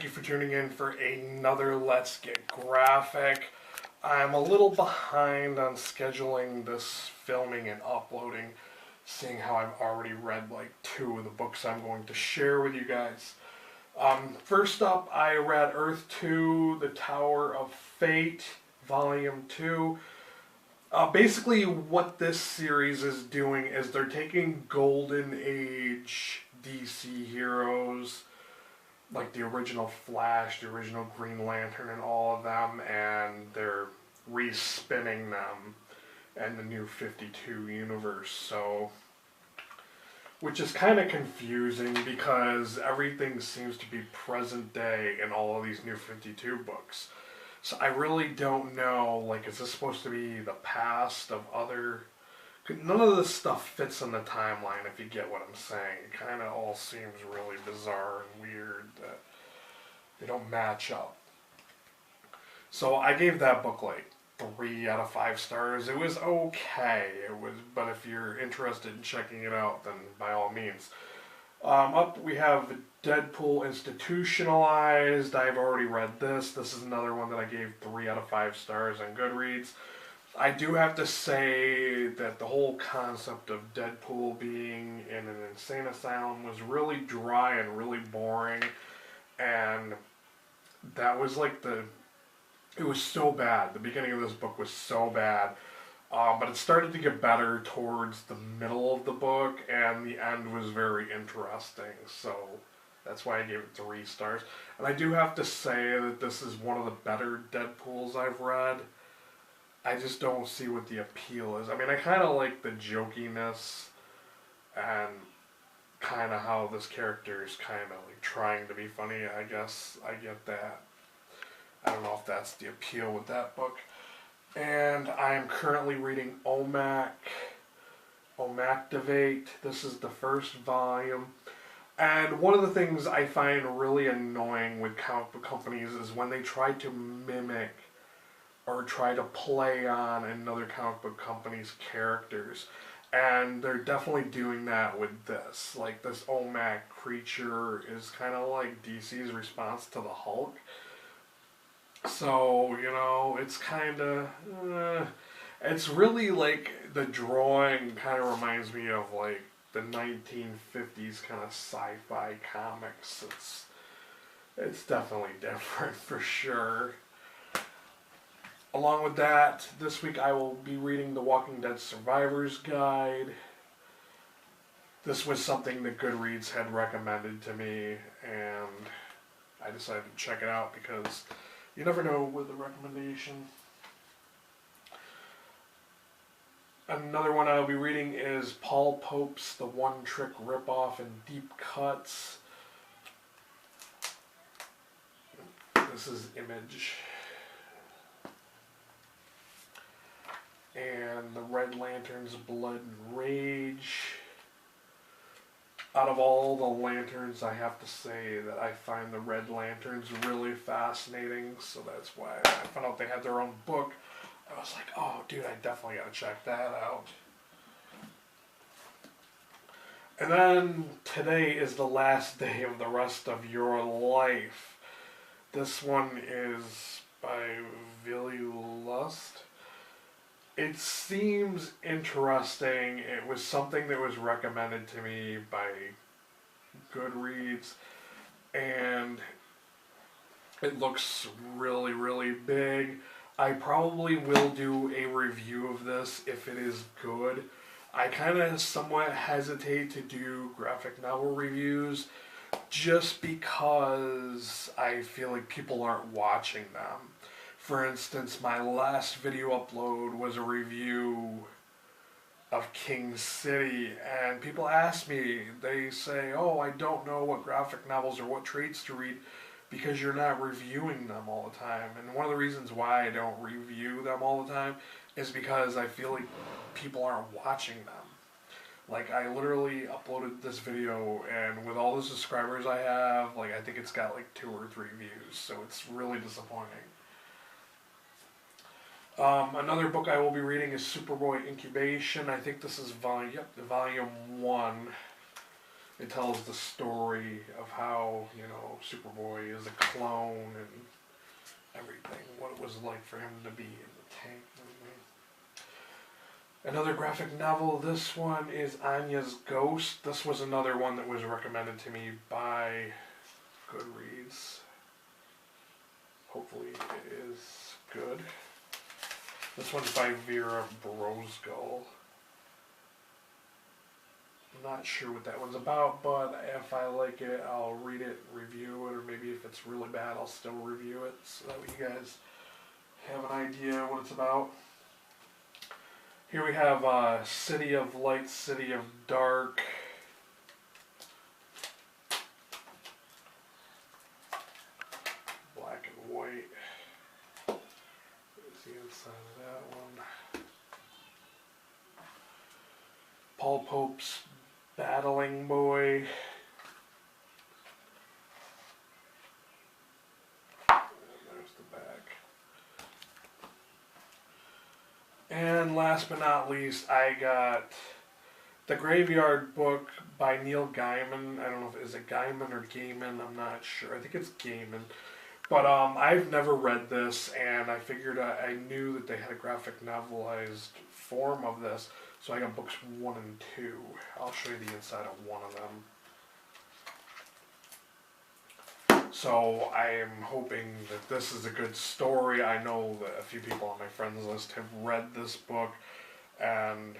thank you for tuning in for another Let's Get Graphic. I'm a little behind on scheduling this filming and uploading, seeing how I've already read like 2 of the books I'm going to share with you guys. First up, I read Earth 2, The Tower of Fate, Volume 2. Basically, what this series is doing is they're taking Golden Age DC heroes, like the original Flash, the original Green Lantern, and all of them, and they're respinning them in the new 52 universe. So, which is kind of confusing because everything seems to be present day in all of these new 52 books. So I really don't know, like, is this supposed to be the past of other... None of this stuff fits in the timeline, if you get what I'm saying. It kind of all seems really bizarre and weird that they don't match up. So I gave that book, like, 3 out of 5 stars. It was okay, but if you're interested in checking it out, then by all means. Up we have Deadpool Institutionalized. I've already read this. This is another one that I gave 3 out of 5 stars on Goodreads. I do have to say that the whole concept of Deadpool being in an insane asylum was really dry and really boring, and that was like it was so bad. The beginning of this book was so bad. But it started to get better towards the middle of the book, and the end was very interesting. So that's why I gave it 3 stars. And I do have to say that this is one of the better Deadpools I've read. I just don't see what the appeal is. I mean, I kind of like the jokiness and kind of how this character is kind of like trying to be funny. I guess I get that. I don't know if that's the appeal with that book. And I am currently reading O.M.A.C. This is the first volume. And one of the things I find really annoying with comic book companies is when they try to mimic or try to play on another comic book company's characters. And they're definitely doing that with this. Like, this O.M.A.C. creature is kind of like DC's response to the Hulk. So, you know, it's kind of, it's really like, the drawing kind of reminds me of like the 1950s kind of sci-fi comics. It's definitely different for sure. Along with that, this week I will be reading The Walking Dead Survivor's Guide. This was something that Goodreads had recommended to me, and I decided to check it out because you never know with a recommendation. Another one I'll be reading is Paul Pope's The One Trick Ripoff in Deep Cuts. This is Image. And The Red Lantern's Blood and Rage. Out of all the lanterns, I have to say that I find the Red Lanterns really fascinating, so that's why I found out they had their own book. I was like, oh, dude, I definitely gotta check that out. And then today is the last day of the rest of your life. This one is by Billy Lust. It seems interesting. It was something that was recommended to me by Goodreads, and it looks really, really big. I probably will do a review of this if it is good. I kind of somewhat hesitate to do graphic novel reviews just because I feel like people aren't watching them. For instance, my last video upload was a review of King City, and people ask me, they say, oh, I don't know what graphic novels or what traits to read because you're not reviewing them all the time. And one of the reasons why I don't review them all the time is because I feel like people aren't watching them. Like, I literally uploaded this video, and with all the subscribers I have, like, I think it's got like 2 or 3 views, so it's really disappointing. Another book I will be reading is Superboy Incubation. I think this is volume 1. it tells the story of how, you know, Superboy is a clone and everything, what it was like for him to be in the tank. Another graphic novel, this one is Anyas Ghost. This was another one that was recommended to me by Goodreads. Hopefully it is good. This one's by Vera Brosgol. I'm not sure what that one's about, but if I like it, I'll read it, review it, or maybe if it's really bad, I'll still review it so that you guys have an idea what it's about. Here we have City of Light, City of Dark. Black and white. There's the inside of that one. Paul Pope's Battling Boy. There's the back. And last but not least, I got The Graveyard Book by Neil Gaiman. I don't know if it's a Gaiman or Gaiman, I'm not sure. I think it's Gaiman. But I've never read this, and I figured I knew that they had a graphic novelized form of this, so I got books 1 and 2. I'll show you the inside of one of them. So I am hoping that this is a good story. I know that a few people on my friends list have read this book, and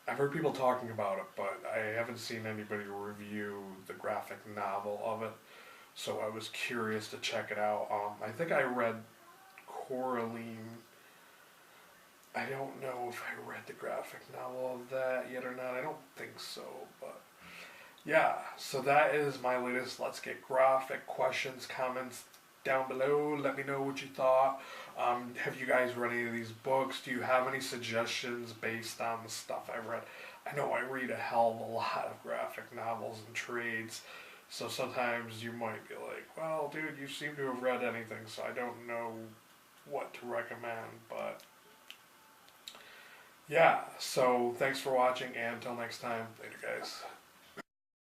I've heard people talking about it, but I haven't seen anybody review the graphic novel of it. So I was curious to check it out. I think I read Coraline. I don't know if I read the graphic novel of that yet or not. I don't think so, but yeah. So that is my latest Let's Get Graphic. Questions, comments down below. Let me know what you thought. Have you guys read any of these books? Do you have any suggestions based on the stuff I read? I know I read a hell of a lot of graphic novels and trades. So sometimes you might be like, well, dude, you seem to have read anything, so I don't know what to recommend, but yeah, so thanks for watching, and until next time, later guys.